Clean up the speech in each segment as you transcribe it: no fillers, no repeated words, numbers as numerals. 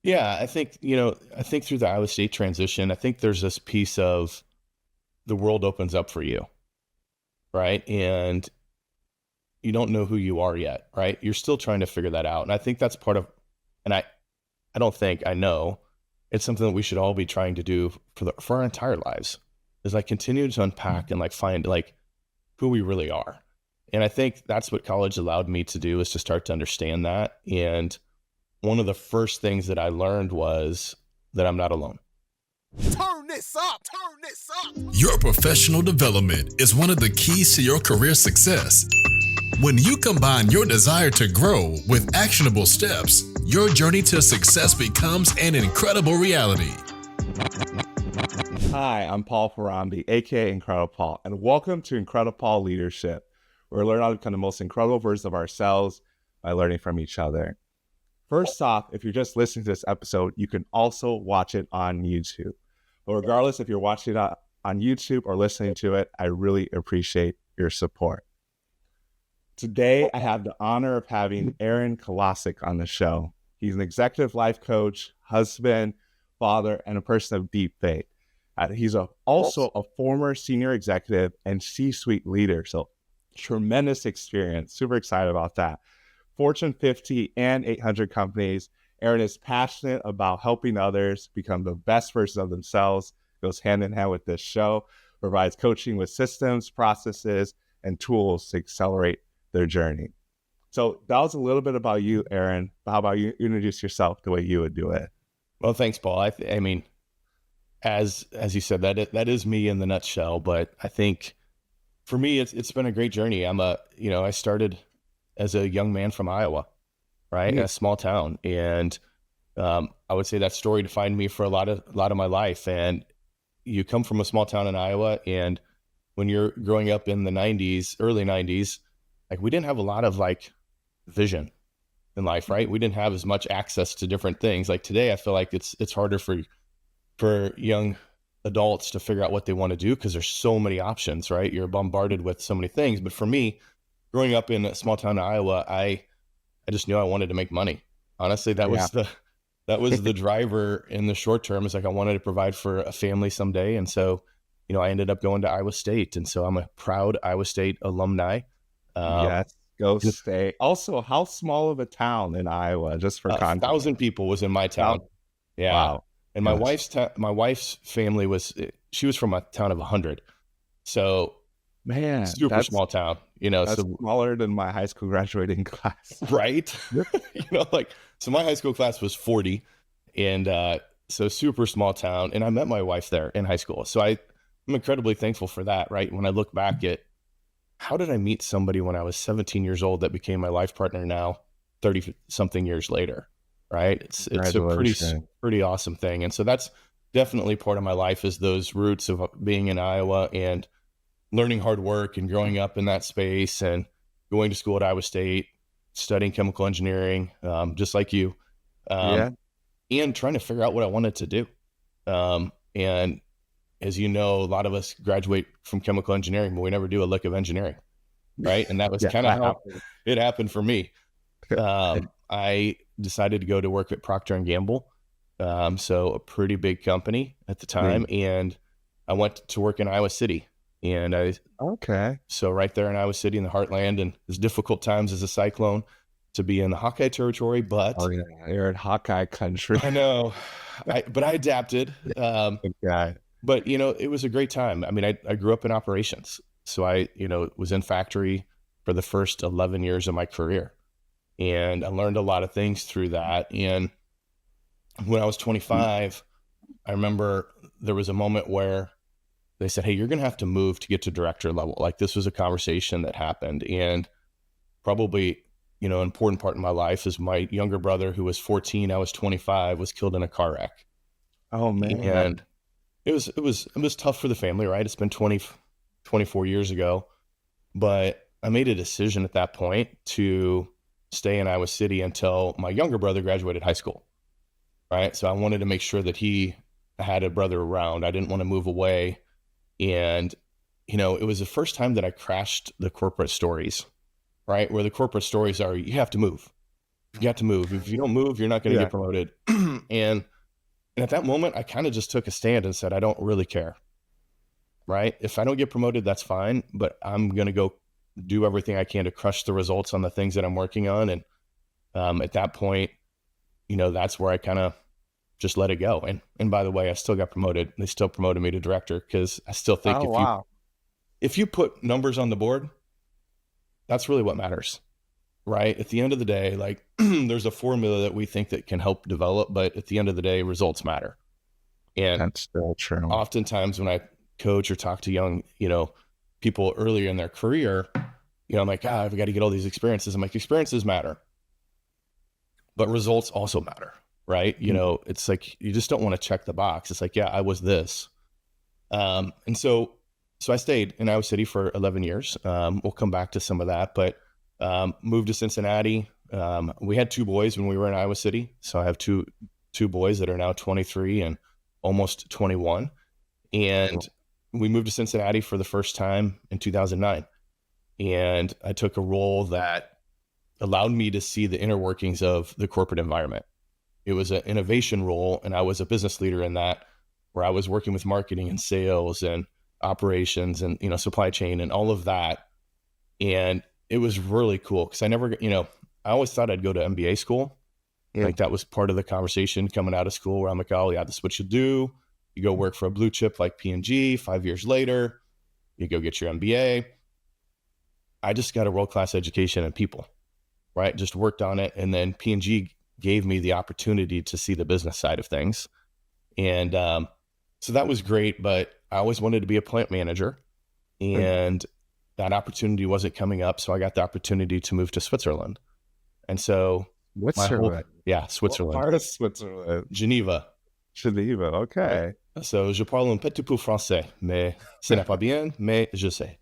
Yeah, I think through the Iowa State transition, I think there's this piece of the world opens up for you, right? And you don't know who you are yet, right? You're still trying to figure that out. And I think that's part of, and I don't think I know, it's something that we should all be trying to do for our entire lives is like continue to unpack and like find like who we really are. And I think that's what college allowed me to do is to start to understand that. And one of the first things that I learned was that I'm not alone. Turn this up, turn this up. Your professional development is one of the keys to your career success. When you combine your desire to grow with actionable steps, your journey to success becomes an incredible reality. Hi, I'm Paul Faronbi, aka IncrediPaul, and welcome to IncrediPaul Leadership, where we learn how to become the most incredible versions of ourselves by learning from each other. First off, if you're just listening to this episode, you can also watch it on YouTube. But regardless if you're watching it on YouTube or listening to it, I really appreciate your support. Today, I have the honor of having Aron Kolosik on the show. He's an executive life coach, husband, father, and a person of deep faith. He's also a former senior executive and C-suite leader, so tremendous experience. Super excited about that. Fortune 50 and 800 companies. Aron is passionate about helping others become the best versions of themselves. Goes hand in hand with this show. Provides coaching with systems, processes, and tools to accelerate their journey. So that was a little bit about you, Aron. How about you introduce yourself the way you would do it? Well, thanks, Paul. I mean, as you said, that is me in the nutshell. But I think for me, it's been a great journey. I started as a young man from Iowa, right, in a small town, and I would say that story defined me for a lot of my life. And you come from a small town in Iowa, and when you're growing up in the early 90s, like we didn't have a lot of like vision in life, right? We didn't have as much access to different things. Like today, I feel like it's harder for young adults to figure out what they want to do because there's so many options, right? You're bombarded with so many things. But for me, growing up in a small town in Iowa, I just knew I wanted to make money. Honestly, that was the driver in the short term. Is like I wanted to provide for a family someday, and so I ended up going to Iowa State, and so I'm a proud Iowa State alumni. Yes, go State. Also, how small of a town in Iowa? Just for context, 1,000 people was in my town. Yeah, wow. And my wife's family was from a town of 100, so man, super small town. That's so, smaller than my high school graduating class, right? So my high school class was 40, and so super small town. And I met my wife there in high school, so I'm incredibly thankful for that. Right? When I look back at how did I meet somebody when I was 17 years old that became my life partner now 30 something years later, right? It's a pretty awesome thing. And so that's definitely part of my life is those roots of being in Iowa and learning hard work and growing up in that space and going to school at Iowa State, studying chemical engineering, just like you, and trying to figure out what I wanted to do. And as you know, a lot of us graduate from chemical engineering, but we never do a lick of engineering, right? And that was kind of how it happened for me. I decided to go to work at Procter Gamble, so a pretty big company at the time, and I went to work in Iowa City. And so right there in Iowa City in the heartland, and as difficult times as a cyclone to be in the Hawkeye territory, but you're in Hawkeye country. I know, but I adapted. But it was a great time. I mean, I grew up in operations, so I was in factory for the first 11 years of my career, and I learned a lot of things through that. And when I was 25, I remember there was a moment where they said, hey, you're going to have to move to get to director level. Like this was a conversation that happened. And probably, an important part in my life is my younger brother, who was 14, I was 25, was killed in a car wreck. Oh man. And it was tough for the family, right? It's been 24 years ago, but I made a decision at that point to stay in Iowa City until my younger brother graduated high school. Right. So I wanted to make sure that he had a brother around. I didn't want to move away. And, it was the first time that I crashed the corporate stories, right? Where the corporate stories are, you have to move. You got to move. If you don't move, you're not going to Yeah. get promoted. And at that moment, I kind of just took a stand and said, I don't really care. Right? If I don't get promoted, that's fine, but I'm going to go do everything I can to crush the results on the things that I'm working on. And at that point, that's where I kind of just let it go. And by the way, I still got promoted. They still promoted me to director because I still think if you put numbers on the board, that's really what matters, right? At the end of the day, like there's a formula that we think that can help develop, but at the end of the day, results matter. And That's still true. Oftentimes when I coach or talk to young, people earlier in their career, I'm like, I've got to get all these experiences. I'm like, experiences matter, but results also matter, right? It's like, you just don't want to check the box. It's like, yeah, I was this. And so I stayed in Iowa City for 11 years. We'll come back to some of that, but moved to Cincinnati. We had 2 boys when we were in Iowa City. So I have two boys that are now 23 and almost 21. And we moved to Cincinnati for the first time in 2009. And I took a role that allowed me to see the inner workings of the corporate environment. It was an innovation role, and I was a business leader in that, where I was working with marketing and sales and operations and, supply chain and all of that. And it was really cool because I never, I always thought I'd go to MBA school. Yeah. Like that was part of the conversation coming out of school, where I'm like, oh yeah, this is what you do. You go work for a blue chip like P&G. 5 years later, you go get your MBA. I just got a world-class education in people, right? Just worked on it. And then P&G gave me the opportunity to see the business side of things. And so that was great, but I always wanted to be a plant manager, and that opportunity wasn't coming up. So I got the opportunity to move to Switzerland. And so Switzerland. Switzerland. What part of Switzerland? Geneva. Okay. Right. So je parle un petit peu français, mais ce n'est pas bien, mais je sais.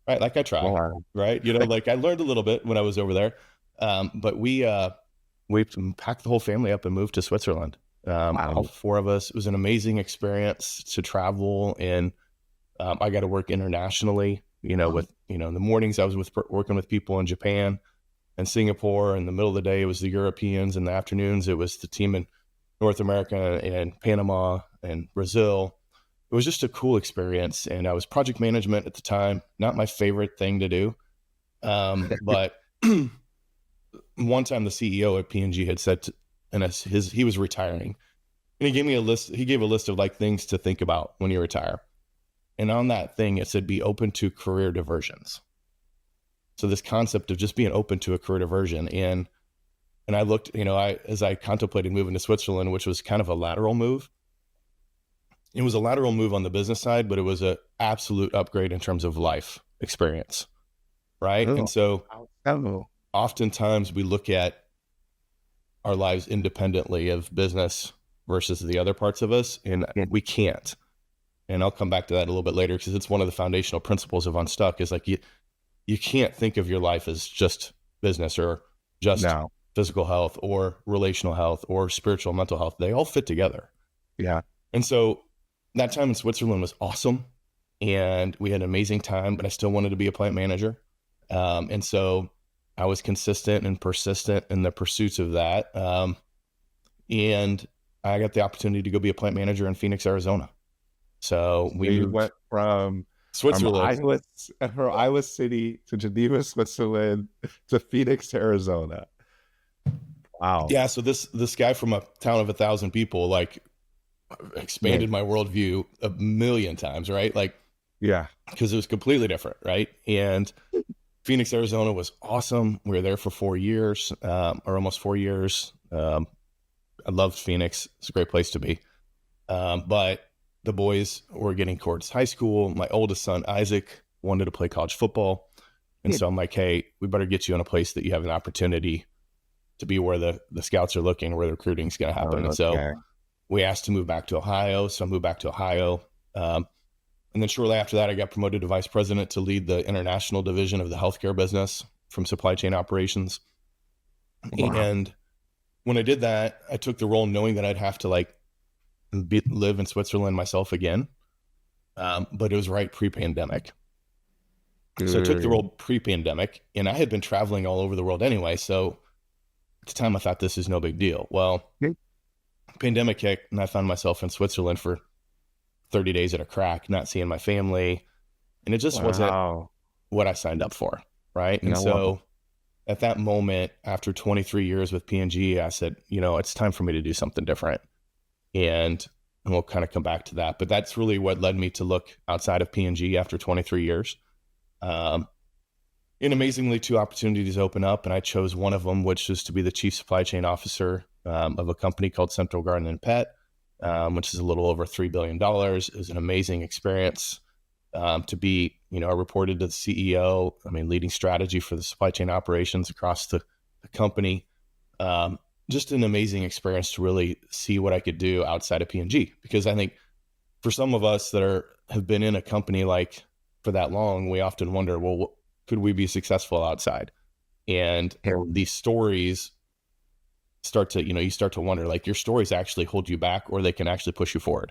Right? Like I try. Wow. Right? Like I learned a little bit when I was over there. But we packed the whole family up and moved to Switzerland. Wow. All 4 of us. It was an amazing experience to travel, and I got to work internationally. With in the mornings I was working with people in Japan and Singapore. In the middle of the day, it was the Europeans. In the afternoons, it was the team in North America and Panama and Brazil. It was just a cool experience, and I was project management at the time. Not my favorite thing to do, but one time the CEO at P&G had said, he was retiring, and he gave me a list. He gave a list of like things to think about when you retire. And on that thing, it said, be open to career diversions. So this concept of just being open to a career diversion. And I looked, as I contemplated moving to Switzerland, which was kind of a lateral move. It was a lateral move on the business side, but it was an absolute upgrade in terms of life experience. Right. And so oftentimes we look at our lives independently of business versus the other parts of us, and we can't. And I'll come back to that a little bit later, because it's one of the foundational principles of Unstuck is like, you can't think of your life as just business or just physical health or relational health or spiritual mental health. They all fit together. Yeah. And so that time in Switzerland was awesome, and we had an amazing time, but I still wanted to be a plant manager. And so I was consistent and persistent in the pursuits of that. And I got the opportunity to go be a plant manager in Phoenix, Arizona. So we went from Switzerland, from Iowa City to Geneva, Switzerland to Phoenix, Arizona. Wow. Yeah. So this guy from a town of 1,000 people, like, expanded my worldview a million times. Right. Like, yeah, because it was completely different. Right. And Phoenix, Arizona was awesome. We were there for 4 years, or almost 4 years. I loved Phoenix. It's a great place to be. But the boys were getting towards high school. My oldest son, Isaac, wanted to play college football. And so I'm like, hey, we better get you in a place that you have an opportunity to be where the scouts are looking, where the recruiting is going to happen. And so we asked to move back to Ohio. So I moved back to Ohio. And then shortly after that, I got promoted to vice president to lead the international division of the healthcare business from supply chain operations. Wow. And when I did that, I took the role knowing that I'd have to live in Switzerland myself again. But it was right pre-pandemic. So I took the role pre-pandemic, and I had been traveling all over the world anyway. So the time I thought this is no big deal. Well, pandemic hit and I found myself in Switzerland for 30 days at a crack, not seeing my family. And it just wasn't what I signed up for. Right. And so at that moment, after 23 years with P&G, I said, it's time for me to do something different. And we'll kind of come back to that. But that's really what led me to look outside of P&G after 23 years. And amazingly, 2 opportunities open up, and I chose one of them, which was to be the chief supply chain officer of a company called Central Garden and Pet, which is a little over $3 billion. It was an amazing experience to be, I reported to the CEO, leading strategy for the supply chain operations across the company. Just an amazing experience to really see what I could do outside of P&G, because I think for some of us that have been in a company like for that long, we often wonder, well, could we be successful outside? And these stories start to, you start to wonder, like, your stories actually hold you back, or they can actually push you forward.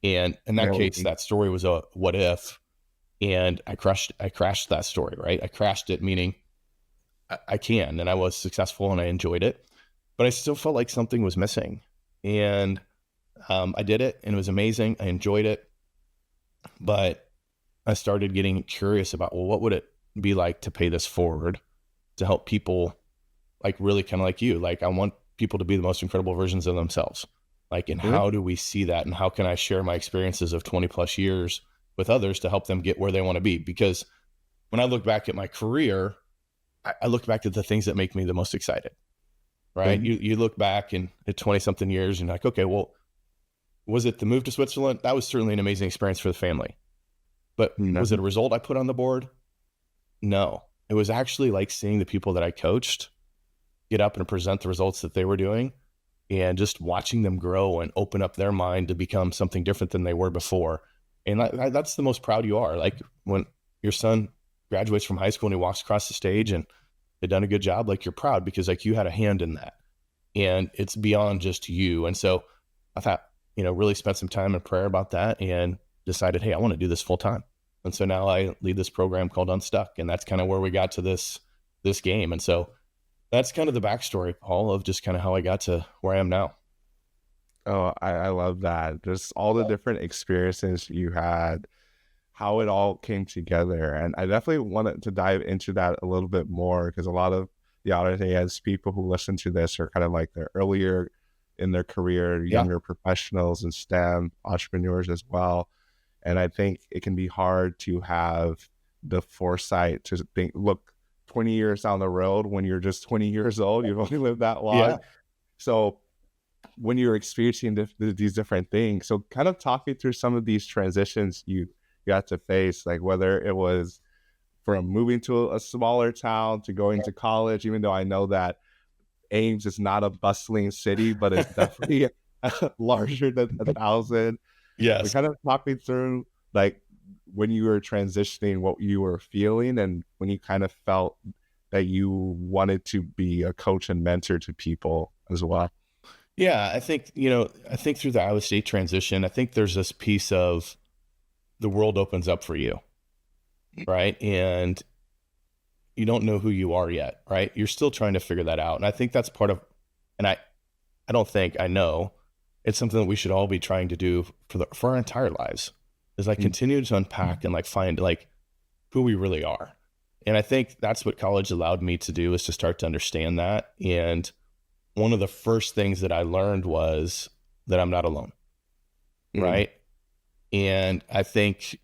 And in that case, that story was a what if, and I crashed that story, right? I crashed it, meaning I can, and I was successful and I enjoyed it, but I still felt like something was missing. And I did it, and it was amazing. I enjoyed it, but I started getting curious about, well, what would it be like to pay this forward to help people, like, really kind of like you. Like, I want people to be the most incredible versions of themselves. Like, and how do we see that? And how can I share my experiences of 20 plus years with others to help them get where they want to be? Because when I look back at my career, I look back at the things that make me the most excited, right? You look back and at 20 something years and like, okay, well, was it the move to Switzerland? That was certainly an amazing experience for the family, but was it a result I put on the board? No, it was actually like seeing the people that I coached get up and present the results that they were doing, and just watching them grow and open up their mind to become something different than they were before. And that's the most proud you are. Like, when your son graduates from high school and he walks across the stage and they've done a good job, like, you're proud because, like, you had a hand in that, and it's beyond just you. And so I thought, really spent some time in prayer about that and decided, hey, I want to do this full time. And so now I lead this program called Unstuck, and that's kind of where we got to this game. And so that's kind of the backstory, Paul, of just kind of how I got to where I am now. Oh, I love that. Just all the different experiences you had, how it all came together. And I definitely wanted to dive into that a little bit more, because a lot of the audience, people who listen to this, are kind of like they're earlier in their career, younger professionals in STEM, entrepreneurs as well. And I think it can be hard to have the foresight to think, look 20 years down the road when you're just 20 years old. You've only lived that long. Yeah. So when you're experiencing these different things, so kind of talk me through some of these transitions you got to face, like whether it was from moving to a smaller town to going to college, even though I know that Ames is not a bustling city, but it's definitely larger than 1,000. Yes. We kind of talk me through, like, when you were transitioning, what you were feeling, and when you kind of felt that you wanted to be a coach and mentor to people as well. Yeah, I think through the Iowa State transition, I think there's this piece of the world opens up for you, right? And you don't know who you are yet, right? You're still trying to figure that out. And I think that's part of, and I know it's something that we should all be trying to do for our entire lives, is like continue to unpack and like find like who we really are. And I think that's what college allowed me to do, is to start to understand that. And one of the first things that I learned was that I'm not alone. Right. And I think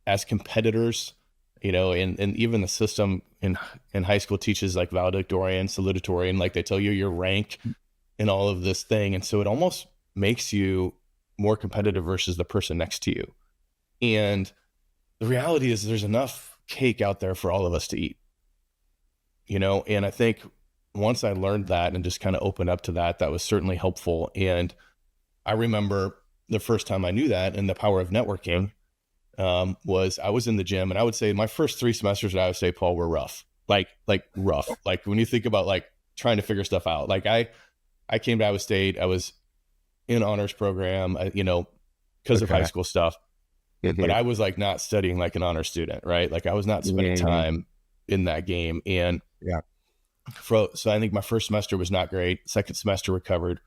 as competitors, and even the system in high school teaches like valedictorian, salutatorian, like they tell you your rank and all of this thing. And so it almost makes you more competitive versus the person next to you. And the reality is there's enough cake out there for all of us to eat, and I think once I learned that and just kind of opened up to that, that was certainly helpful. And I remember the first time I knew that, and the power of networking, was I was in the gym, and I would say my first 3 semesters at Iowa State, Paul, were rough, like rough. Like when you think about like trying to figure stuff out, like I came to Iowa State, I was in honors program, because of high school stuff, but I was like not studying like an honor student, right? Like I was not spending time in that game. And So I think my first semester was not great. Second semester recovered.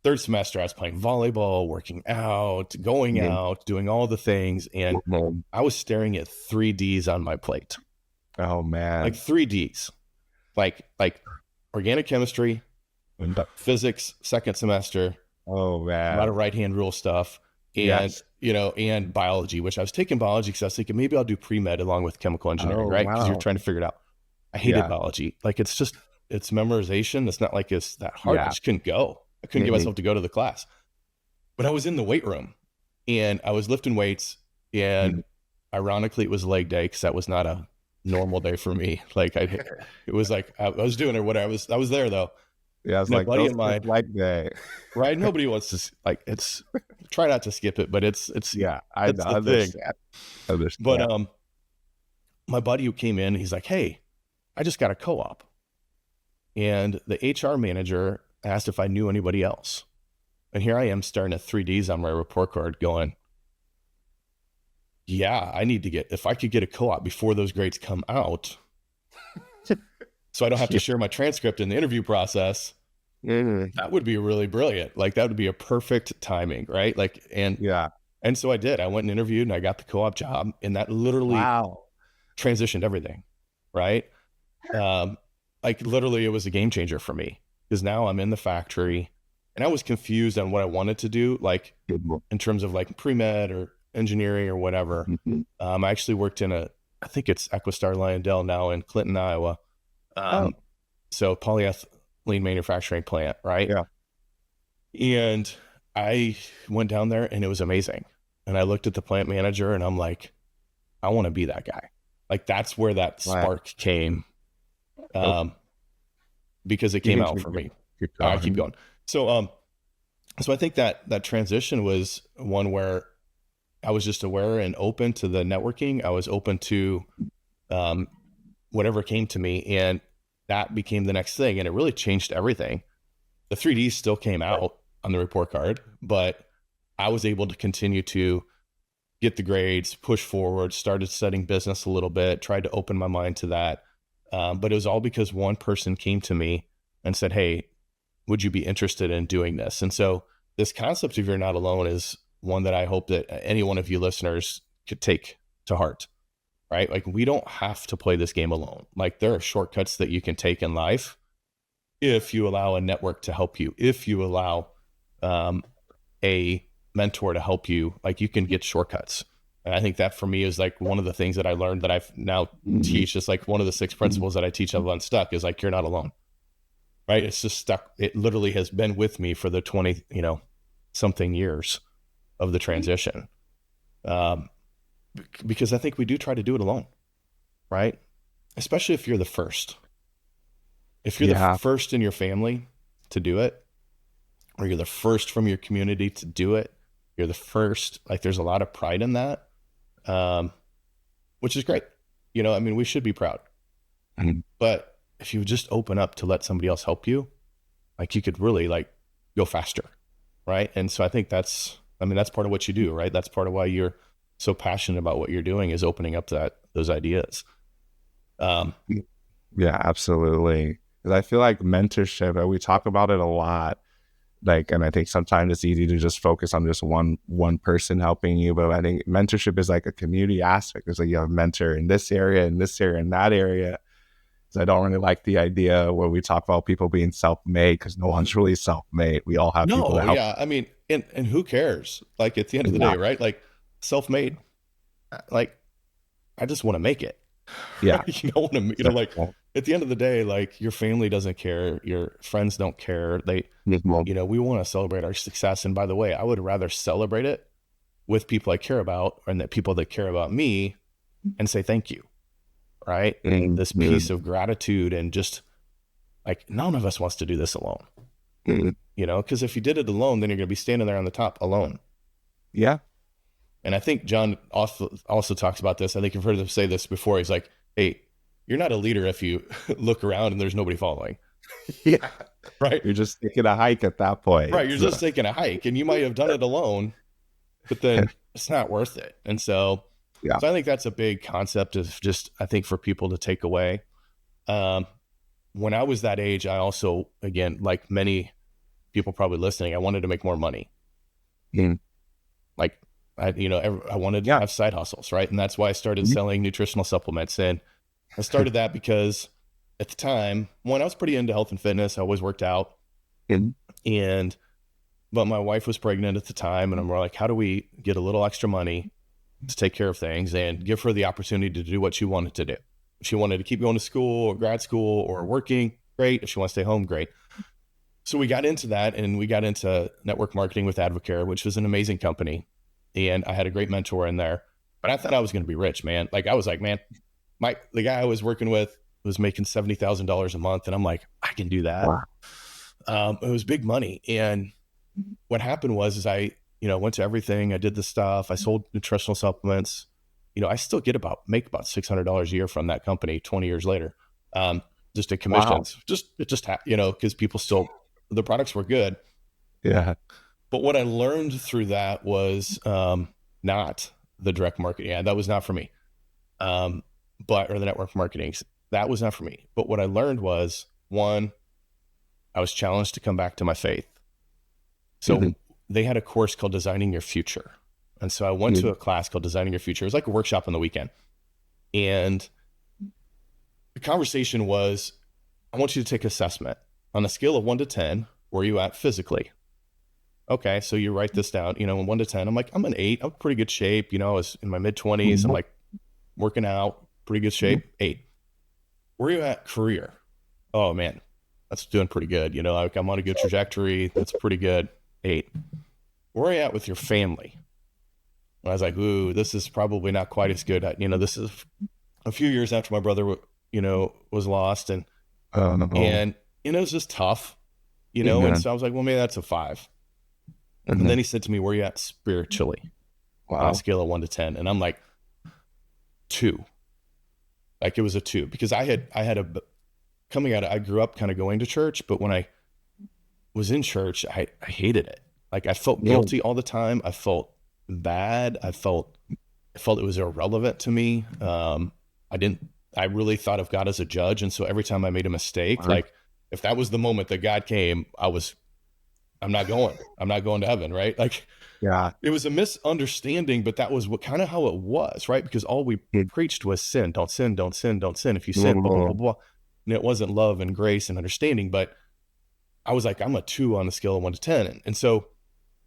Third semester, I was playing volleyball, working out, going out, doing all the things. And I was staring at 3Ds on my plate. Oh man. Like 3Ds, like organic chemistry, physics, second semester. Oh man. A lot of right-hand rule stuff. And, and biology, which I was taking biology because I was thinking maybe I'll do pre-med along with chemical engineering, right? Because you're trying to figure it out. I hated biology. Like it's memorization. It's not like it's that hard. I just couldn't go. I couldn't get myself to go to the class. But I was in the weight room and I was lifting weights, and ironically it was leg day because that was not a normal day for me. Like it was like I was doing it. I was there though. Yeah, I was like, buddy of mine, leg day. Right? Nobody wants to it's try not to skip it, but it's I understand. But my buddy who came in, he's like, hey, I just got a co-op. And the HR manager asked if I knew anybody else. And here I am staring at 3Ds on my report card going, yeah, if I could get a co-op before those grades come out, so I don't have to share my transcript in the interview process, that would be really brilliant. Like that would be a perfect timing, right? Like, and so I did. I went and interviewed and I got the co-op job, and that literally transitioned everything, right? Like literally it was a game changer for me because now I'm in the factory, and I was confused on what I wanted to do, like in terms of like pre-med or engineering or whatever. I actually worked in I think it's Equistar Lyondell now in Clinton, Iowa. So polyethylene manufacturing plant, right? Yeah. And I went down there and it was amazing. And I looked at the plant manager and I'm like, I want to be that guy. Like that's where that spark came. Because it came out for me. I keep going. So I think that transition was one where I was just aware and open to the networking. I was open to whatever came to me, and that became the next thing. And it really changed everything. The 3Ds still came out on the report card, but I was able to continue to get the grades, push forward, started studying business a little bit, tried to open my mind to that. But it was all because one person came to me and said, hey, would you be interested in doing this? And so this concept of you're not alone is one that I hope that any one of you listeners could take to heart, right? Like we don't have to play this game alone. Like there are shortcuts that you can take in life if you allow a network to help you, if you allow a mentor to help you, like you can get shortcuts. And I think that for me is like one of the things that I learned that I've now teach. It's like one of the 6 principles that I teach of Unstuck is like, you're not alone, right? It's just stuck. It literally has been with me for the 20, something years of the transition. Because I think we do try to do it alone, right? Especially if you're the first. If you're the first in your family to do it, or you're the first from your community to do it, you're the first, like there's a lot of pride in that, which is great. We should be proud. But if you just open up to let somebody else help you, like you could really like go faster, right? And so I think that's part of what you do, right? That's part of why you're so passionate about what you're doing is opening up those ideas. Yeah, absolutely. Because I feel like mentorship, we talk about it a lot. Like, and I think sometimes it's easy to just focus on just one person helping you. But I think mentorship is like a community aspect. It's like you have a mentor in this area, in that area. So I don't really like the idea where we talk about people being self-made, because no one's really self-made. We all have people to help. Yeah. And who cares? Like at the end of the day, right? Like self-made, like I just want to make it. Yeah. You don't want to, like at the end of the day, like your family doesn't care. Your friends don't care. We want to celebrate our success. And by the way, I would rather celebrate it with people I care about and the people that care about me and say, thank you. Right. And this piece of gratitude, and just like, none of us wants to do this alone, because if you did it alone, then you're going to be standing there on the top alone. Yeah. And I think John also talks about this. I think you've heard him say this before. He's like, hey, you're not a leader if you look around and there's nobody following. Yeah. Right. You're just taking a hike at that point. Right. You're just taking a hike, and you might have done it alone, but then it's not worth it. And so I think that's a big concept of just, I think, for people to take away. when I was that age, I also, again, like many people probably listening, I wanted to make more money. Like I wanted to have side hustles, right? And that's why I started selling nutritional supplements. And I started that because at the time, one, I was pretty into health and fitness. I always worked out. But my wife was pregnant at the time, and I'm like, how do we get a little extra money to take care of things and give her the opportunity to do what she wanted to do? If she wanted to keep going to school or grad school or working, great. If she wants to stay home, great. So we got into that, and we got into network marketing with Advocare, which was an amazing company. And I had a great mentor in there, but I thought I was going to be rich, man. Like I was like, man, the guy I was working with was making $70,000 a month. And I'm like, I can do that. Wow. It was big money. And what happened was I went to everything. I did the stuff. I sold nutritional supplements. I still make about $600 a year from that company 20 years later. Just in commissions, because people still, the products were good. Yeah. But what I learned through that was not the direct marketing. Yeah, that was not for me. Or the network marketing. That was not for me. But what I learned was, one, I was challenged to come back to my faith. So they had a course called Designing Your Future. And so I went to a class called Designing Your Future. It was like a workshop on the weekend. And the conversation was, I want you to take assessment. On a scale of 1 to 10, where are you at physically? Okay, so you write this down, 1 to 10. I'm like, I'm an 8. I'm in pretty good shape. I was in my mid-20s. I'm like working out, pretty good shape, 8. Where are you at career? Oh, man, that's doing pretty good. Like I'm on a good trajectory. That's pretty good, 8. Where are you at with your family? And I was like, ooh, this is probably not quite as good. This is a few years after my brother, was lost. And it was just tough, and so I was like, well, maybe that's a 5. And then he said to me, where are you at spiritually? On a scale of 1 to 10. And I'm like, 2. Like it was a 2, because I coming out, I grew up kind of going to church, but when I was in church, I hated it. Like I felt guilty all the time. I felt bad. I felt it was irrelevant to me. I really thought of God as a judge. And so every time I made a mistake, like if that was the moment that God came, I'm not going to heaven. Right. Like, yeah, it was a misunderstanding, but that was kind of how it was. Right. Because all we preached was sin, don't sin, don't sin, don't sin. If you sin, blah, blah, blah, blah. And it wasn't love and grace and understanding, but I was like, I'm a 2 on the scale of 1 to 10. And so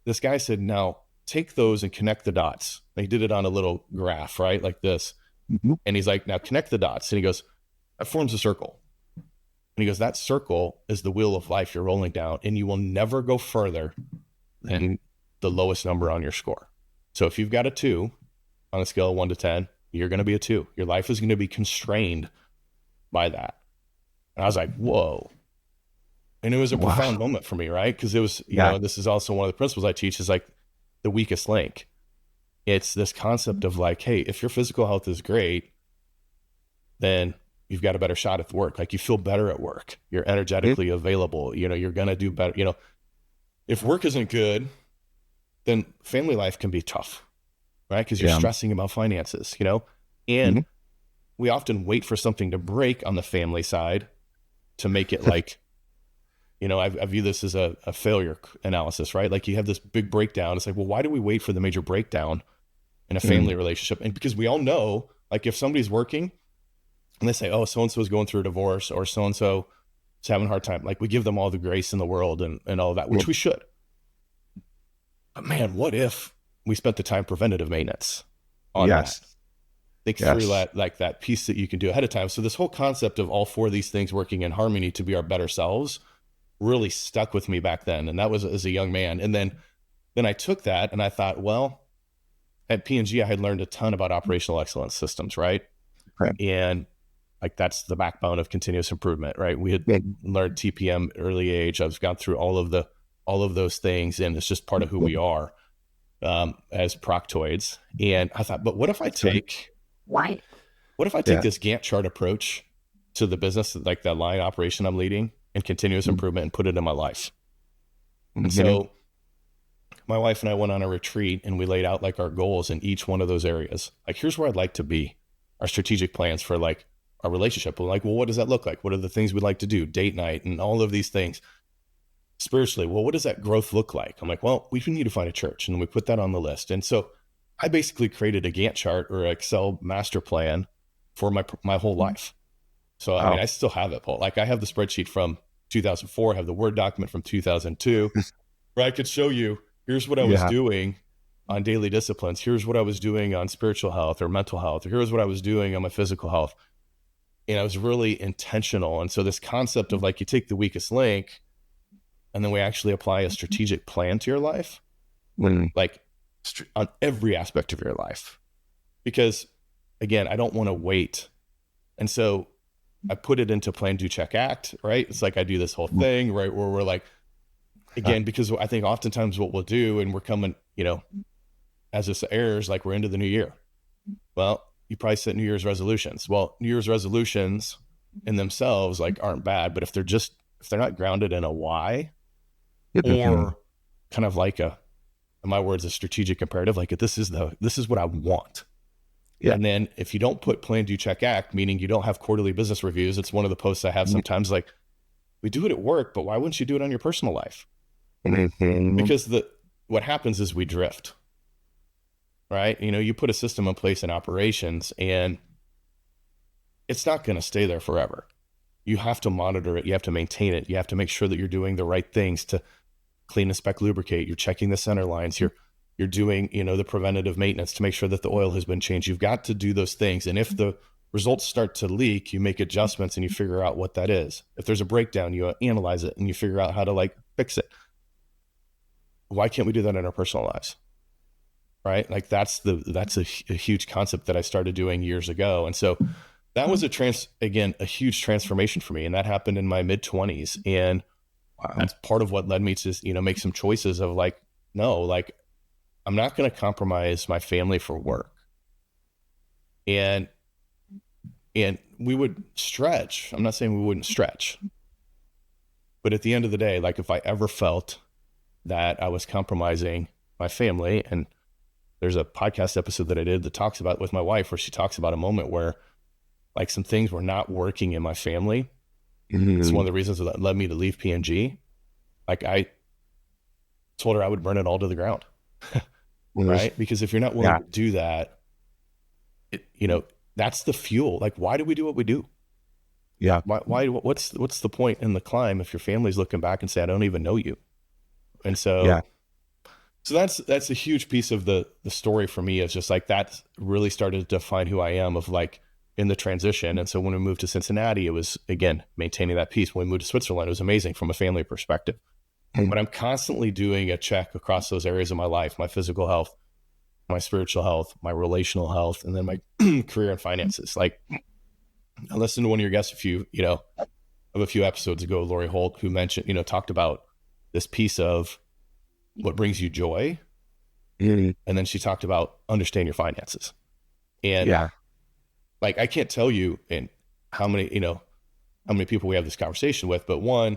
this guy said, now take those and connect the dots. He did it on a little graph, right? Like this. And he's like, now connect the dots. And he goes, that forms a circle. And he goes, that circle is the wheel of life you're rolling down, and you will never go further than the lowest number on your score. So if you've got a 2 on a scale of 1 to 10, you're going to be a 2. Your life is going to be constrained by that. And I was like, whoa. And it was a profound moment for me, right? Because it was, this is also one of the principles I teach, is like the weakest link. It's this concept of like, hey, if your physical health is great, then you've got a better shot at work. Like you feel better at work. You're energetically available. You're going to do better. If work isn't good, then family life can be tough, right? Because you're stressing about finances, and we often wait for something to break on the family side to make it like, I view this as a failure analysis, right? Like you have this big breakdown. It's like, well, why do we wait for the major breakdown in a family relationship? And because we all know, like if somebody's working and they say, oh, so-and-so is going through a divorce, or so-and-so is having a hard time, like we give them all the grace in the world and all of that, which we should. But man, what if we spent the time preventative maintenance on that? Think through that, like that piece that you can do ahead of time. So this whole concept of all 4 of these things working in harmony to be our better selves really stuck with me back then. And that was as a young man. And then I took that and I thought, well, at P&G, I had learned a ton about operational excellence systems, right? And like, that's the backbone of continuous improvement, right? We had learned TPM early age. I've gone through all of those things, and it's just part of who we are as proctoids. And I thought, but what if I take this Gantt chart approach to the business, like that line operation I'm leading, and continuous improvement, and put it in my life? And so my wife and I went on a retreat, and we laid out like our goals in each one of those areas. Like, here's where I'd like to be, our strategic plans for like our relationship. We're like, well, what does that look like? What are the things we'd like to do? Date night and all of these things. Spiritually, well, what does that growth look like? I'm like, well, we need to find a church. And then we put that on the list. And so I basically created a Gantt chart or Excel master plan for my whole life. So, I mean, I still have it, Paul. Like I have the spreadsheet from 2004, I have the Word document from 2002, where I could show you, here's what I was doing on daily disciplines. Here's what I was doing on spiritual health or mental health. Or here's what I was doing on my physical health. And I was really intentional. And so this concept of like, you take the weakest link and then we actually apply a strategic plan to your life, like on every aspect of your life. Because again, I don't want to wait. And so I put it into plan, do, check, act, right? It's like I do this whole thing, right? Where we're like, again, because I think oftentimes what we'll do, and we're coming, you know, as this airs, like we're into the new year. Well, you probably set New Year's resolutions. Well, New Year's resolutions in themselves like aren't bad, but if they're not grounded in a why, or kind of like in my words, a strategic imperative, like this is what I want. Yeah. And then if you don't put plan, do, check, act, meaning you don't have quarterly business reviews, it's one of the posts I have sometimes, like, we do it at work, but why wouldn't you do it on your personal life? Because what happens is we drift, right? You know, you put a system in place in operations and it's not going to stay there forever. You have to monitor it. You have to maintain it. You have to make sure that you're doing the right things to clean, inspect, lubricate. You're checking the center lines. You're doing, you know, the preventative maintenance to make sure that the oil has been changed. You've got to do those things. And if the results start to leak, you make adjustments and you figure out what that is. If there's a breakdown, you analyze it and you figure out how to like fix it. Why can't we do that in our personal lives? Right? Like that's a huge concept that I started doing years ago. And so that was a huge transformation for me. And that happened in my mid-20s. And that's part of what led me to, you know, make some choices of like, no, like I'm not going to compromise my family for work. And we would stretch. I'm not saying we wouldn't stretch, but at the end of the day, like if I ever felt that I was compromising my family, and there's a podcast episode that I did that talks about with my wife, where she talks about a moment where like some things were not working in my family. It's one of the reasons that led me to leave P&G. Like I told her I would burn it all to the ground. Right? Because if you're not willing to do that, you know, that's the fuel. Like, why do we do what we do? Yeah. What's the point in the climb if your family's looking back and say, I don't even know you? And so, so that's a huge piece of the story for me, is just like, that really started to define who I am, of like in the transition. And so when we moved to Cincinnati, it was, again, maintaining that piece. When we moved to Switzerland, it was amazing from a family perspective. But I'm constantly doing a check across those areas of my life: my physical health, my spiritual health, my relational health, and then my career and finances. Like I listened to one of your guests a few episodes ago, Lori Holt, who mentioned, talked about this piece of what brings you joy. And then she talked about understand your finances. And like, I can't tell you how many people we have this conversation with, but one,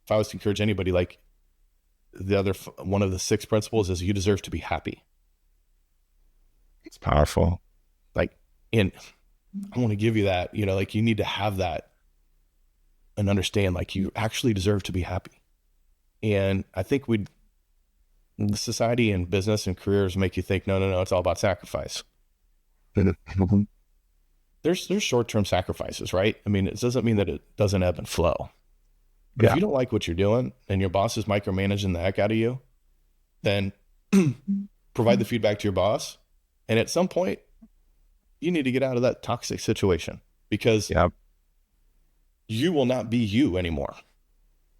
if I was to encourage anybody, like one of the 6 principles is you deserve to be happy. It's powerful. Like, and I want to give you that, like you need to have that and understand, like you actually deserve to be happy. And I think the society and business and careers make you think, no, it's all about sacrifice. There's short-term sacrifices, right? I mean, it doesn't mean that it doesn't ebb and flow. But if you don't like what you're doing and your boss is micromanaging the heck out of you, then provide the feedback to your boss. And at some point, you need to get out of that toxic situation, because you will not be you anymore.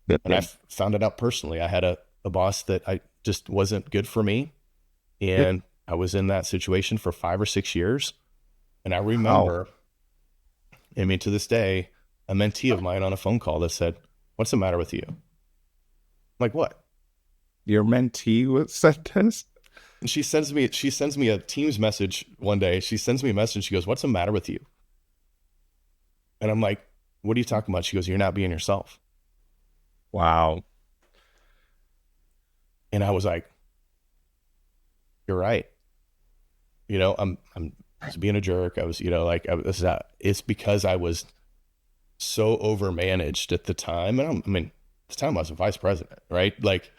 And I found it out personally. I had a boss that I just wasn't good for me. And I was in that situation for 5 or 6 years. And I remember, to this day, a mentee of mine on a phone call that said, "What's the matter with you?" I'm like, "What?" Your mentee said this? And she sends me a Teams message one day. She sends me a message. She goes, "What's the matter with you?" And I'm like, "What are you talking about?" She goes, "You're not being yourself." Wow. And I was like, "You're right." I'm was being a jerk. I was, like it's because I was so overmanaged at the time. And at the time I was a vice president, right? Like,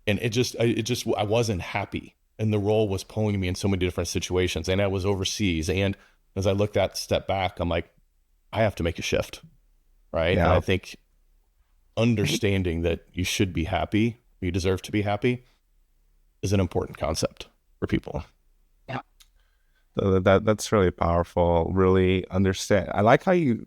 and I wasn't happy. And the role was pulling me in so many different situations. And I was overseas. And as I looked at step back, I'm like, I have to make a shift. Right. Yeah. And I think understanding that you should be happy, you deserve to be happy, is an important concept for people. So that's really powerful. Really understand. I like how you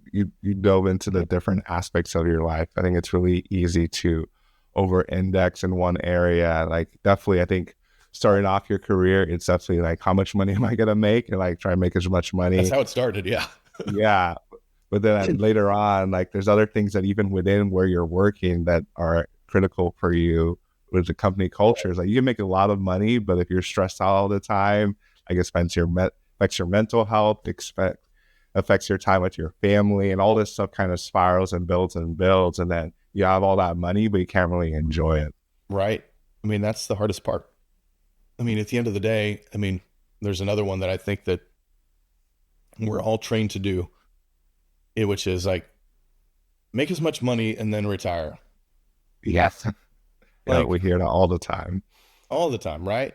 dove into the different aspects of your life. I think it's really easy to over-index in one area. Like, definitely, I think starting off your career, it's definitely like, how much money am I gonna make, and like try to make as much money. That's how it started. Yeah. Yeah. But then later on, like, there's other things that even within where you're working that are critical for you with the company cultures. Like, you can make a lot of money, but if you're stressed out all the time, like, it affects your mental health, affects your time with your family, and all this stuff kind of spirals and builds, and then you have all that money, but you can't really enjoy it. Right. That's the hardest part. At the end of the day, there's another one that I think that we're all trained to do, which is like, make as much money and then retire. Yes. Like, we hear that all the time. All the time, right?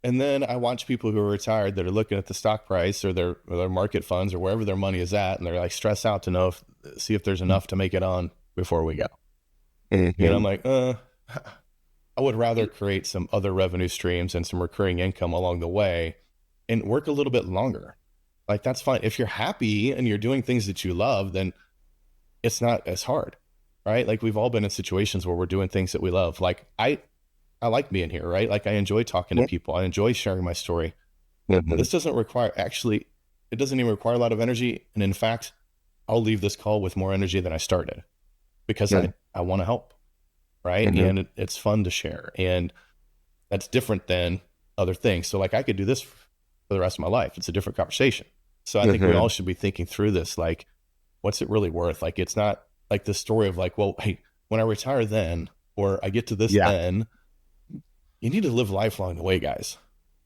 And then I watch people who are retired that are looking at the stock price or their market funds or wherever their money is at, and they're like stressed out to see if there's enough to make it on before we go. Mm-hmm. And I'm like, I would rather create some other revenue streams and some recurring income along the way and work a little bit longer. Like, that's fine. If you're happy and you're doing things that you love, then it's not as hard, right? Like, we've all been in situations where we're doing things that we love. Like, I like being here, right? Like, I enjoy talking to people. I enjoy sharing my story. Mm-hmm. This doesn't require, it doesn't even require a lot of energy. And in fact, I'll leave this call with more energy than I started because I want to help, right? Mm-hmm. And it's fun to share. And that's different than other things. So like, I could do this for the rest of my life. It's a different conversation. So I think we all should be thinking through this. Like, what's it really worth? Like, it's not like the story of like, well, hey, when I retire then, or I get to this then, you need to live life along the way, guys.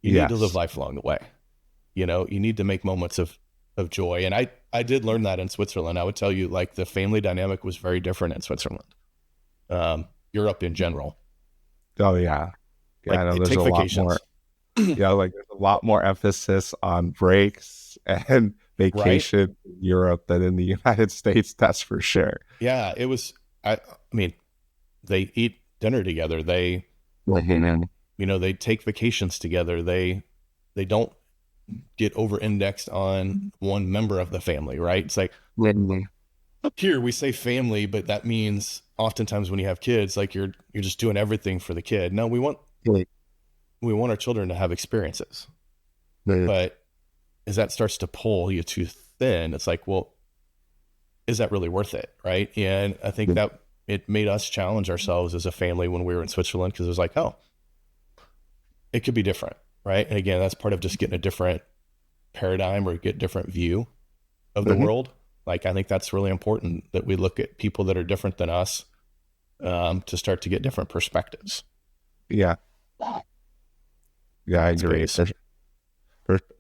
You need to live life along the way. You need to make moments of joy. And I did learn that in Switzerland. I would tell you, like, the family dynamic was very different in Switzerland. Europe in general. Oh yeah. Like, I know there's a lot more. Like, there's a lot more emphasis on breaks and vacation in Europe than in the United States. That's for sure. Yeah, it was. They eat dinner together. They take vacations together. They don't get over indexed on one member of the family, right? It's like, here we say family, but that means oftentimes when you have kids, like, you're just doing everything for the kid. No, we want our children to have experiences, but as that starts to pull you too thin, it's like, well, is that really worth it? Right. And I think that it made us challenge ourselves as a family when we were in Switzerland, because it was like, oh, it could be different. Right. And again, that's part of just getting a different paradigm or get a different view of the world. Like, I think that's really important, that we look at people that are different than us, to start to get different perspectives. Yeah. Yeah, I agree.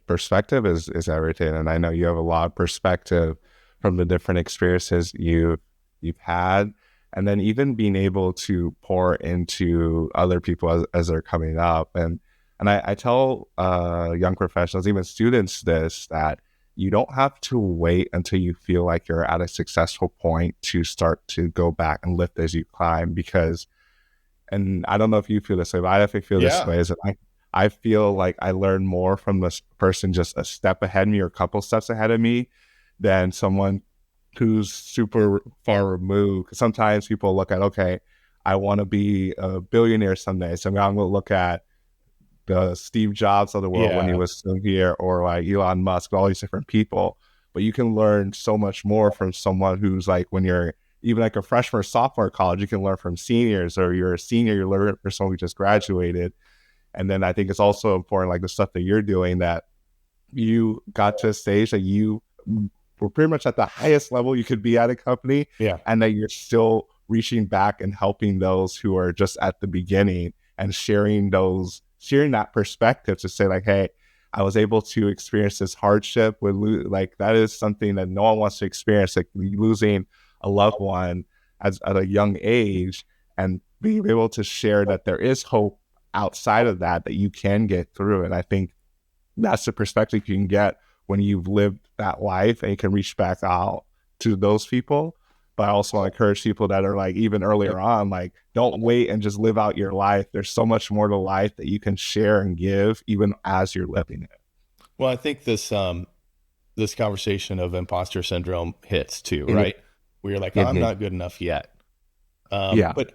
Perspective is everything. And I know you have a lot of perspective from the different experiences you've had. And then even being able to pour into other people as they're coming up. And I tell young professionals, even students, that you don't have to wait until you feel like you're at a successful point to start to go back and lift as you climb. Because, and I don't know if you feel this way, but I definitely feel this way, is that I feel like I learn more from this person just a step ahead of me or a couple steps ahead of me than someone who's super far removed. Because sometimes people look at, okay, I want to be a billionaire someday, so now I'm going to look at the Steve Jobs of the world when he was still here, or like Elon Musk, all these different people. But you can learn so much more from someone who's like, when you're even like a freshman or sophomore in college, you can learn from seniors, or you're a senior, you're learning from someone who just graduated. And then I think it's also important, like the stuff that you're doing, that you got to a stage that you were pretty much at the highest level you could be at a company, and that you're still reaching back and helping those who are just at the beginning, and sharing that perspective to say like, hey, I was able to experience this hardship with like that is something that no one wants to experience, like losing a loved one at a young age, and being able to share that there is hope outside of that you can get through. And I think that's the perspective you can get when you've lived that life, and you can reach back out to those people. But I also encourage people that are like even earlier on, like don't wait and just live out your life. There's so much more to life that you can share and give even as you're living it. Well, I think this this conversation of imposter syndrome hits too, right? Where you're like, oh, I'm not good enough yet. But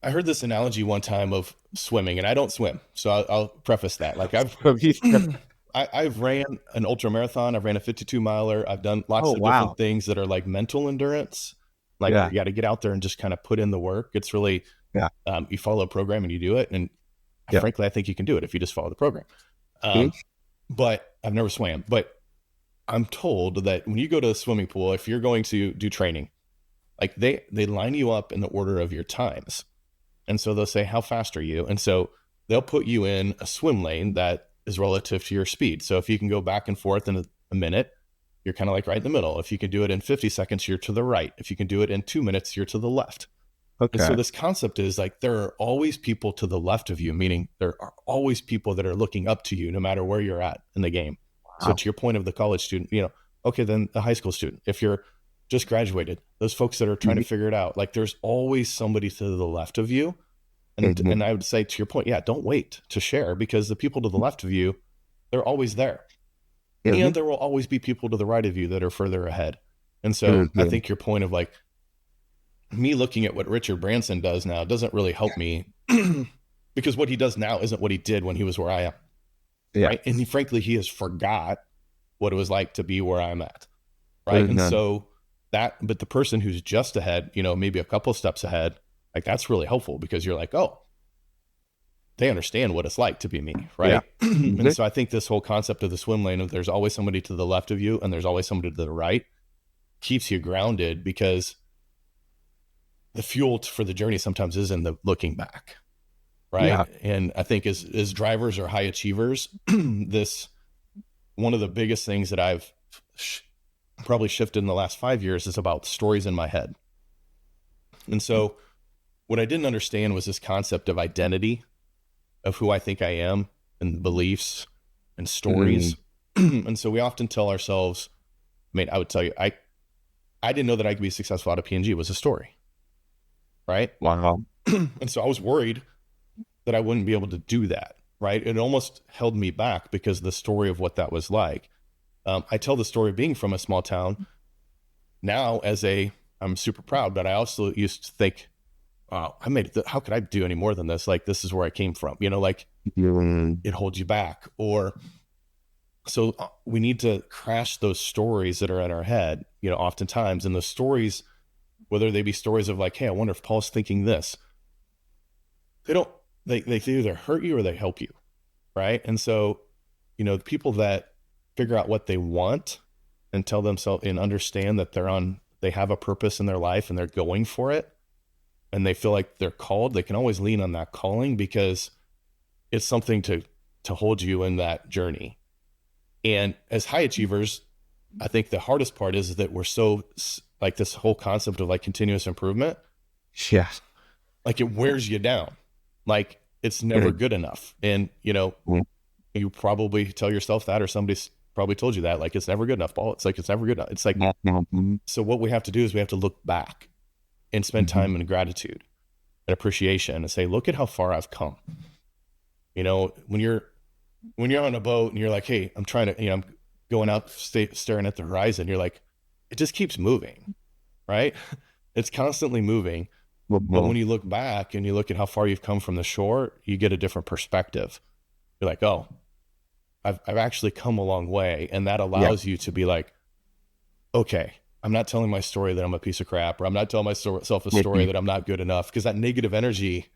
I heard this analogy one time of swimming, and I don't swim, so I'll preface that. Like I've ran an ultra marathon, I've ran a 52 miler, I've done lots of different things that are like mental endurance. Like you got to get out there and just kind of put in the work. It's really, you follow a program and you do it. And frankly, I think you can do it if you just follow the program. But I've never swam. But I'm told that when you go to a swimming pool, if you're going to do training, like they line you up in the order of your times. And so they'll say, how fast are you? And so they'll put you in a swim lane that is relative to your speed. So if you can go back and forth in a minute, you're kind of like right in the middle. If you can do it in 50 seconds, you're to the right. If you can do it in 2 minutes, you're to the left. Okay. And so this concept is like, there are always people to the left of you, meaning there are always people that are looking up to you no matter where you're at in the game. Wow. So to your point of the college student, okay, then the high school student, if you're just graduated, those folks that are trying to figure it out, like there's always somebody to the left of you. And I would say to your point, don't wait to share, because the people to the left of you, they're always there. And there will always be people to the right of you that are further ahead. And so I think your point of like me looking at what Richard Branson does now doesn't really help me because what he does now isn't what he did when he was where I am. Right. And frankly, he has forgot what it was like to be where I'm at. Right. And so but the person who's just ahead, maybe a couple steps ahead, like that's really helpful, because you're like, oh, they understand what it's like to be me, right? And so I think this whole concept of the swim lane of there's always somebody to the left of you and there's always somebody to the right keeps you grounded, because the fuel for the journey sometimes is in the looking back, right? And I think as drivers or high achievers, this one of the biggest things that I've probably shifted in the last 5 years is about stories in my head. And so what I didn't understand was this concept of identity, of who I think I am, and beliefs and stories. And so we often tell ourselves, I would tell you, I didn't know that I could be successful out of P&G. It was a story, right? Wow. And so I was worried that I wouldn't be able to do that, right? It almost held me back because the story of what that was like. I tell the story of being from a small town now I'm super proud, but I also used to think, wow, I made it. How could I do any more than this? Like, this is where I came from, like it holds you back. So we need to crash those stories that are in our head, oftentimes. And the stories, whether they be stories of like, hey, I wonder if Paul's thinking this, they either hurt you or they help you. Right. And so, the people that figure out what they want and tell themselves and understand that they have a purpose in their life and they're going for it, and they feel like they're called, they can always lean on that calling, because it's something to hold you in that journey. And as high achievers, I think the hardest part is that we're so like this whole concept of like continuous improvement. Yeah. Like it wears you down. Like it's never good enough. And, you probably tell yourself that, or somebody's probably told you that, like, it's never good enough, Paul. It's like, it's never good enough. It's like, so what we have to do is we have to look back and spend time in gratitude and appreciation and say, look at how far I've come. When you're on a boat and you're like, hey, I'm trying to, I'm going out, staring at the horizon. You're like, it just keeps moving, right? It's constantly moving. But when you look back and you look at how far you've come from the shore, you get a different perspective. You're like, oh, I've actually come a long way. And that allows you to be like, okay, I'm not telling my story that I'm a piece of crap, or I'm not telling myself a story that I'm not good enough, because that negative energy,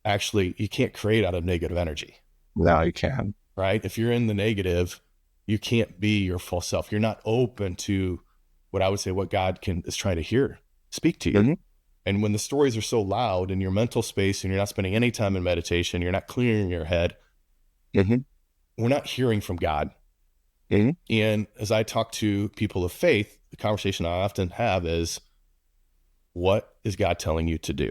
actually, you can't create out of negative energy. No, you can. Right? If you're in the negative, you can't be your full self. You're not open to what I would say, what God is trying to speak to you. And when the stories are so loud in your mental space and you're not spending any time in meditation, you're not clearing your head, we're not hearing from God. Mhm. And as I talk to people of faith, the conversation I often have is, what is God telling you to do?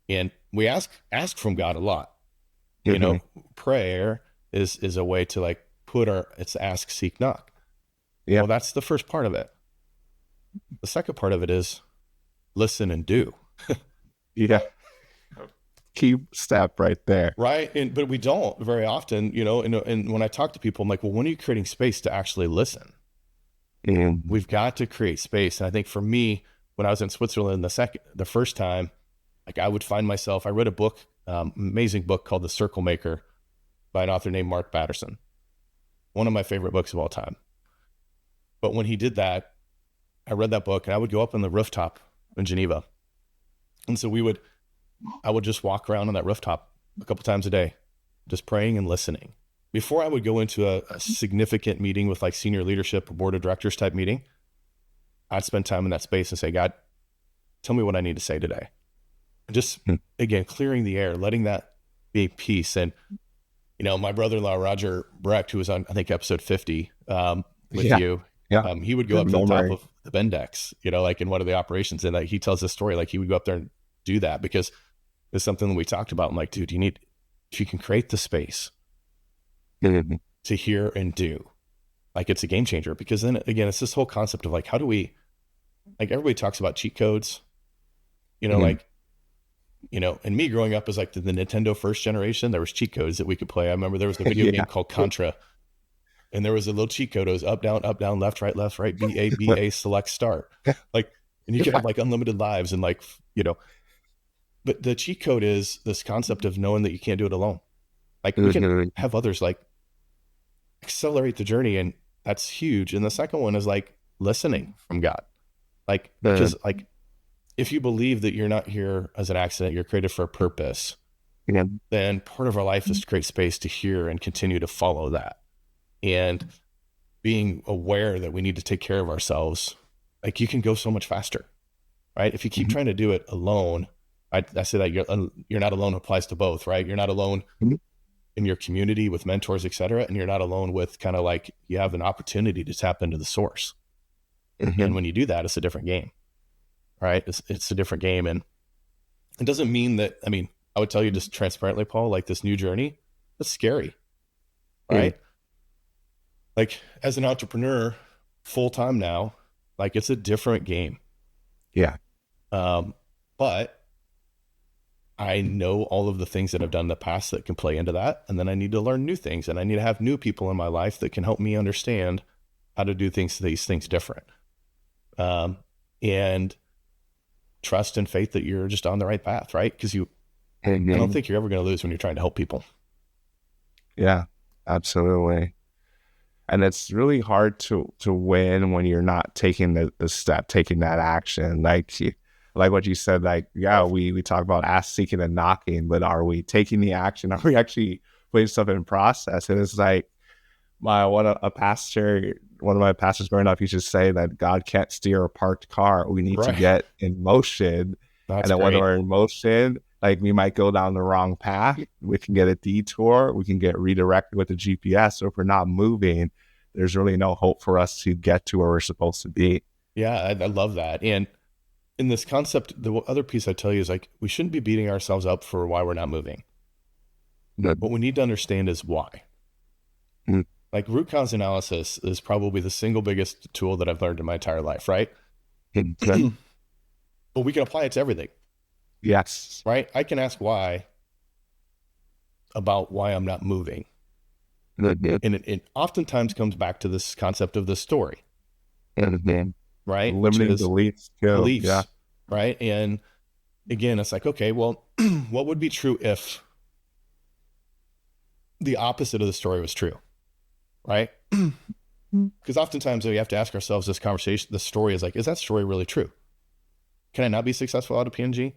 And we ask from God a lot. You know, prayer is a way to like it's ask, seek, knock. Yeah. Well, that's the first part of it. The second part of it is listen and do. Yeah. Key step right there. Right. But we don't very often, you know, and when I talk to people, I'm like, well, when are you creating space to actually listen? Mhm. We've got to create space. And I think for me, when I was in Switzerland the first time, like I would find myself, I read a book, amazing book called The Circle Maker by an author named Mark Batterson. One of my favorite books of all time. But when he did that, I read that book and I would go up on the rooftop in Geneva. And so I would just walk around on that rooftop a couple times a day, just praying and listening. Before I would go into a significant meeting with like senior leadership or board of directors type meeting, I'd spend time in that space and say, God, tell me what I need to say today. And just, again, clearing the air, letting that be peace. And, you know, my brother-in-law, Roger Brecht, who was on, I think, episode 50 with you, Yeah. he would go up to the top of the Bendex, you know, like in one of the operations. And like, he tells this story, like he would go up there and do that because it's something that we talked about. I'm like, dude, if you can create the space to hear and do, like it's a game changer. Because then again, it's this whole concept of like, how do we, like everybody talks about cheat codes, you know, like, you know, and me growing up as like the Nintendo first generation, there was cheat codes that we could play. I remember there was a video game called Contra, and there was a little cheat code. It was up, down, left, right, B, A, select, start. Like, and you could have like unlimited lives and like, you know, but the cheat code is this concept of knowing that you can't do it alone. Like we can have others like accelerate the journey, and that's huge. And the second one is like listening from God. Like, because like, if you believe that you're not here as an accident, you're created for a purpose, then part of our life is to create space to hear and continue to follow that. And being aware that we need to take care of ourselves, like you can go so much faster, right? If you keep trying to do it alone, I say that you're not alone applies to both, right? You're not alone in your community with mentors, et cetera. And you're not alone with kind of like, you have an opportunity to tap into the source. And when you do that, it's a different game. Right. It's a different game. And it doesn't mean that, I mean, I would tell you just transparently, Paul, like this new journey, it's scary. Right. Like as an entrepreneur full time now, like it's a different game. Yeah. But I know all of the things that I've done in the past that can play into that. And then I need to learn new things, and I need to have new people in my life that can help me understand how to do these things different. And trust and faith that you're just on the right path, right? Because I don't think you're ever going to lose when you're trying to help people. Yeah, absolutely. And it's really hard to win when you're not taking the step, taking that action. Like what you said, like, yeah, we talk about ask, seeking, and knocking, but are we taking the action? Are we actually putting stuff in process? And it's like one of my pastors growing up used to say that God can't steer a parked car. We need to get in motion. That's and then great. when we're in motion, like we might go down the wrong path. We can get a detour. We can get redirected with the GPS. So if we're not moving, there's really no hope for us to get to where we're supposed to be. Yeah, I love that. And in this concept, the other piece I tell you is like, we shouldn't be beating ourselves up for why we're not moving. What we need to understand is why. Like root cause analysis is probably the single biggest tool that I've learned in my entire life, right? But we can apply it to everything. Yes. Right? I can ask why about why I'm not moving. And it oftentimes comes back to this concept of the story. Right? Limiting beliefs. Yeah. Right? And again, it's like, okay, well, what would be true if the opposite of the story was true? Right? Because oftentimes we have to ask ourselves this conversation, the story is like, is that story really true? Can I not be successful out of PNG?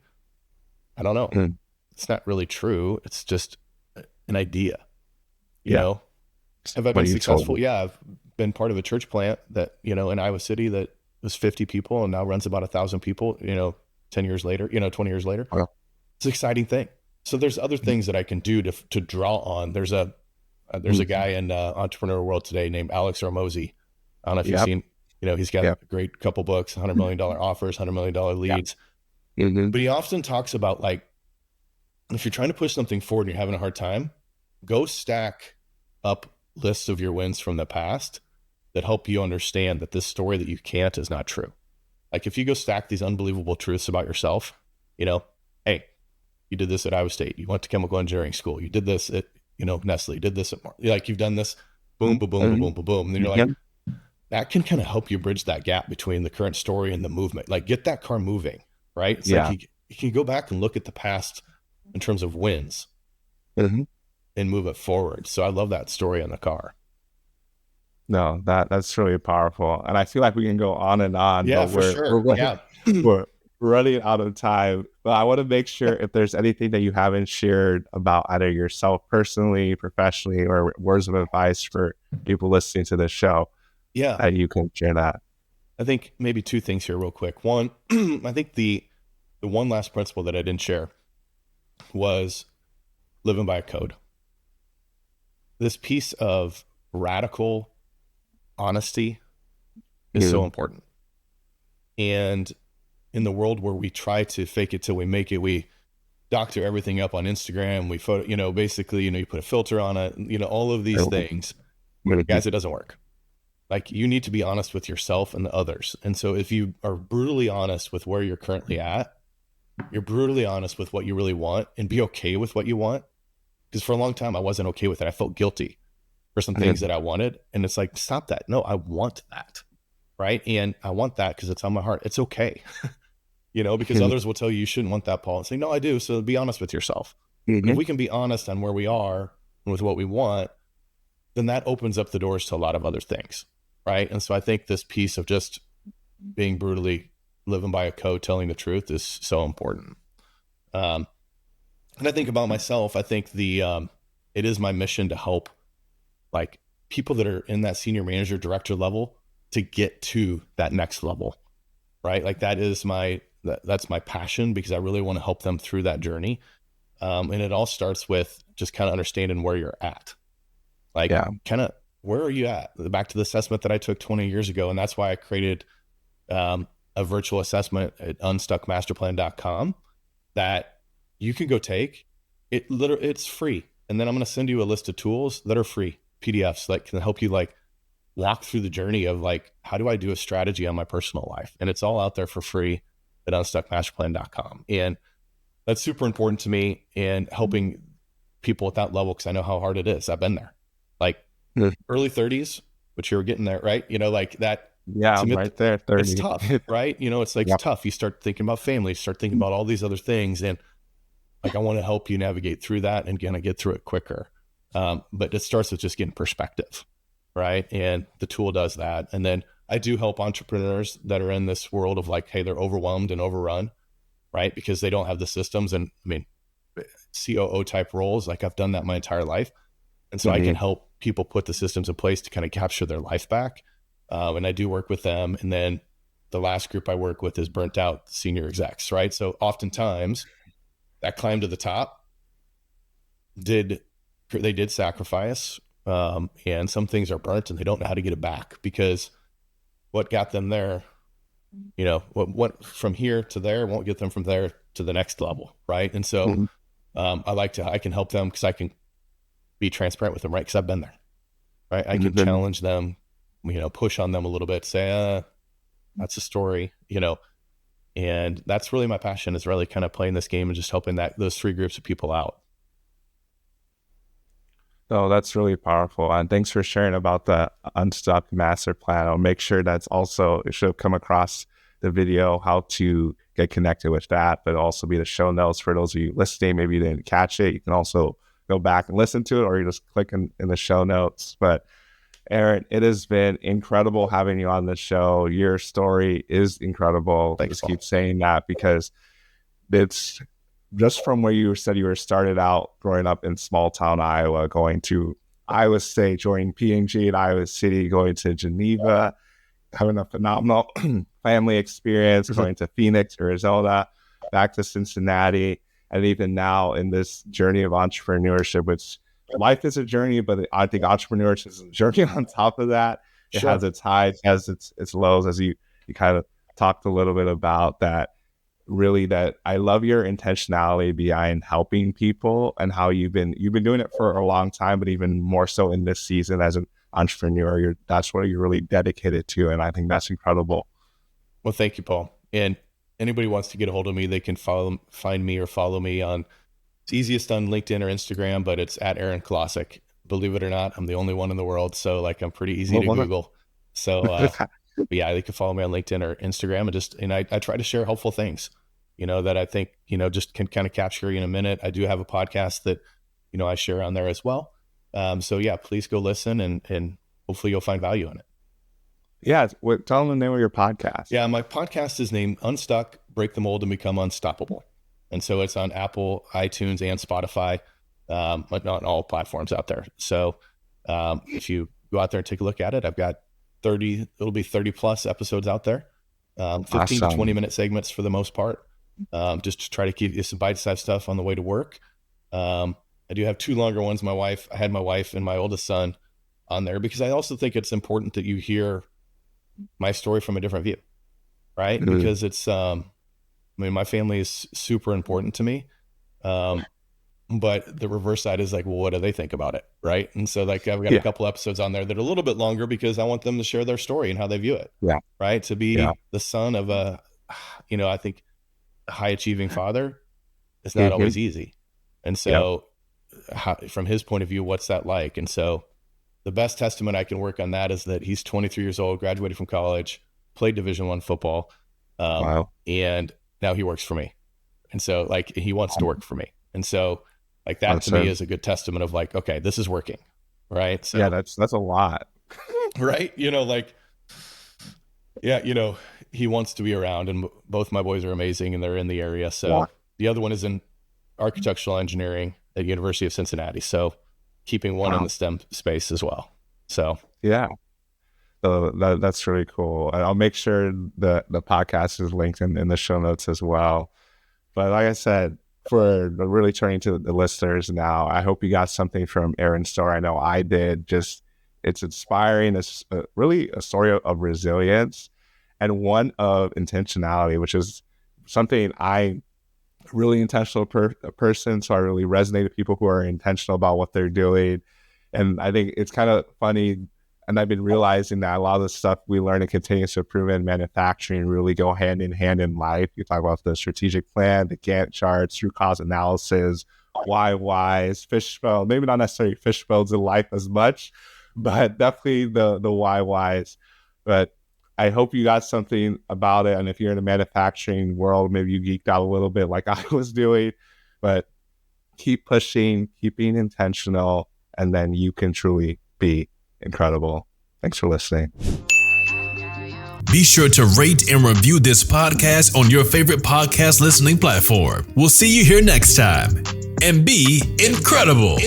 I don't know. It's not really true. It's just an idea. You know? Have I been successful? Yeah. I've been part of a church plant that, you know, in Iowa City that was 50 people and now runs about 1,000 people, you know, 10 years later, you know, 20 years later. It's an exciting thing. So there's other things that I can do to draw on. There's a guy in entrepreneur world today named Alex Ramosi. I don't know if you've seen, he's got a great couple books, $100 million offers, $100 million leads. But he often talks about, like, if you're trying to push something forward and you're having a hard time, go stack up lists of your wins from the past that help you understand that this story that you can't is not true. Like, if you go stack these unbelievable truths about yourself, hey, you did this at Iowa State, you went to chemical engineering school, you did this at, Nestle, you did this at like, you've done this, boom, boom, boom, boom, boom, boom, boom. And then you're like, that can kind of help you bridge that gap between the current story and the movement. Like, get that car moving, right? It's like you can go back and look at the past in terms of wins and move it forward. So I love that story on the car. No, that's really powerful. And I feel like we can go on and on. Yeah, but for sure. We're running out of time. But I want to make sure if there's anything that you haven't shared about either yourself personally, professionally, or words of advice for people listening to this show, that you can share that. I think maybe two things here real quick. One, I think the one last principle that I didn't share was living by a code. This piece of radical honesty is so important. And in the world where we try to fake it till we make it, we doctor everything up on Instagram, we photo, basically, you put a filter on it, all of these things. Guys, it doesn't work. Like, you need to be honest with yourself and the others. And so if you are brutally honest with where you're currently at, you're brutally honest with what you really want, and be okay with what you want. Because for a long time, I wasn't okay with it. I felt guilty for some things that I wanted. And it's like, stop that. No, I want that. Right. And I want that because it's on my heart. It's okay. Because others will tell you shouldn't want that, Paul, and say, no, I do. So be honest with yourself. If we can be honest on where we are and with what we want, then that opens up the doors to a lot of other things. Right. And so I think this piece of just being brutally living by a code, telling the truth, is so important. And I think about myself, I think it is my mission to help, like, people that are in that senior manager, director level to get to that next level, right? Like, that's my passion, because I really want to help them through that journey. And it all starts with just kind of understanding where you're at. Like, kind of, where are you at? Back to the assessment that I took 20 years ago. And that's why I created a virtual assessment at unstuckmasterplan.com that you can go take. It's free. And then I'm going to send you a list of tools that are free, PDFs, that can help you, like, walk through the journey of, like, how do I do a strategy on my personal life? And it's all out there for free at unstuckmasterplan.com. And that's super important to me, and helping people at that level, because I know how hard it is. I've been there, like, early 30s, but you're getting there, right? Like that. Yeah, I'm right there. 30. It's tough, right? It's like, it's tough. You start thinking about family, start thinking about all these other things. And, like, I want to help you navigate through that and kind of get through it quicker. But it starts with just getting perspective, right? And the tool does that. And then I do help entrepreneurs that are in this world of, like, hey, they're overwhelmed and overrun, right? Because they don't have the systems. And I mean, COO type roles, like, I've done that my entire life. And so I can help people put the systems in place to kind of capture their life back. And I do work with them. And then the last group I work with is burnt out senior execs, right? So oftentimes that climb to the top did sacrifice, and some things are burnt and they don't know how to get it back, because what got them there, what from here to there won't get them from there to the next level, right? And so I can help them, because I can be transparent with them, right? Because I've been there, right? I can challenge them, push on them a little bit, say, that's a story, and that's really my passion, is really kind of playing this game and just helping those three groups of people out. Oh, that's really powerful. And thanks for sharing about the Unstuck Master Plan. I'll make sure it should come across the video, how to get connected with that, but also be the show notes for those of you listening. Maybe you didn't catch it. You can also go back and listen to it, or you just click in the show notes. But Aron, it has been incredible having you on the show. Your story is incredible. Thanks, keep saying that, because it's just from where you said you were started out growing up in small town Iowa, going to Iowa State, joining P&G in Iowa City, going to Geneva, having a phenomenal family experience, going to Phoenix, Arizona, back to Cincinnati, And even now in this journey of entrepreneurship, which life is a journey, but I think entrepreneurship is a journey on top of that. It Sure. has its highs, has its lows, as you kind of talked a little bit about that. Really, that I love your intentionality behind helping people and how you've been doing it for a long time, but even more so in this season as an entrepreneur, that's what you're really dedicated to. And I think that's incredible. Well, thank you, Paul. And anybody wants to get a hold of me, they can find me or follow me on, it's easiest on LinkedIn or Instagram, but it's at Aron Kolosik. Believe it or not, I'm the only one in the world. So like, I'm pretty easy to Google. So but yeah, they can follow me on LinkedIn or Instagram, and I try to share helpful things, that I think, just can kind of capture you in a minute. I do have a podcast that, I share on there as well. So yeah, please go listen and hopefully you'll find value in it. Yeah. Tell them the name of your podcast. Yeah. My podcast is named Unstuck, Break the Mold and Become Unstoppable. And so it's on Apple, iTunes, and Spotify, but not on all platforms out there. So if you go out there and take a look at it, I've got it'll be 30 plus episodes out there, 15 to 20 minute segments for the most part, just to try to keep you some bite-sized stuff on the way to work. I do have 2 longer ones. I had my wife and my oldest son on there because I also think it's important that you hear my story from a different view, right? Mm-hmm. Because it's, my family is super important to me. But the reverse side is like, well, what do they think about it? Right. And so like, I've got a couple episodes on there that are a little bit longer because I want them to share their story and how they view it. Yeah. Right. To be the son of I think a high achieving father is not always easy. And so from his point of view, what's that like? And so the best testament I can work on that is that he's 23 years old, graduated from college, played Division I football. And now he works for me. And so like, he wants to work for me. And so like that to me is a good testament of like, okay, this is working. Right. So yeah, that's a lot. Right. He wants to be around, and both my boys are amazing and they're in the area. So the other one is in architectural engineering at University of Cincinnati. So keeping one in the STEM space as well. So yeah. So that's really cool. I'll make sure the podcast is linked in the show notes as well. But like I said, for really turning to the listeners now, I hope you got something from Aron's story. I know I did. Just, it's inspiring. It's really a story of resilience and one of intentionality, which is something I really intentional person. So I really resonate with people who are intentional about what they're doing. And I think it's kind of funny. And I've been realizing that a lot of the stuff we learn in continuous improvement manufacturing really go hand in hand in life. You talk about the strategic plan, the Gantt charts, root cause analysis, why-whys, fishbowl, maybe not necessarily fishbowls in life as much, but definitely the why-whys. But I hope you got something about it. And if you're in the manufacturing world, maybe you geeked out a little bit like I was doing, but keep pushing, keep being intentional, and then you can truly be incredible. Thanks for listening. Be sure to rate and review this podcast on your favorite podcast listening platform. We'll see you here next time. And be incredible.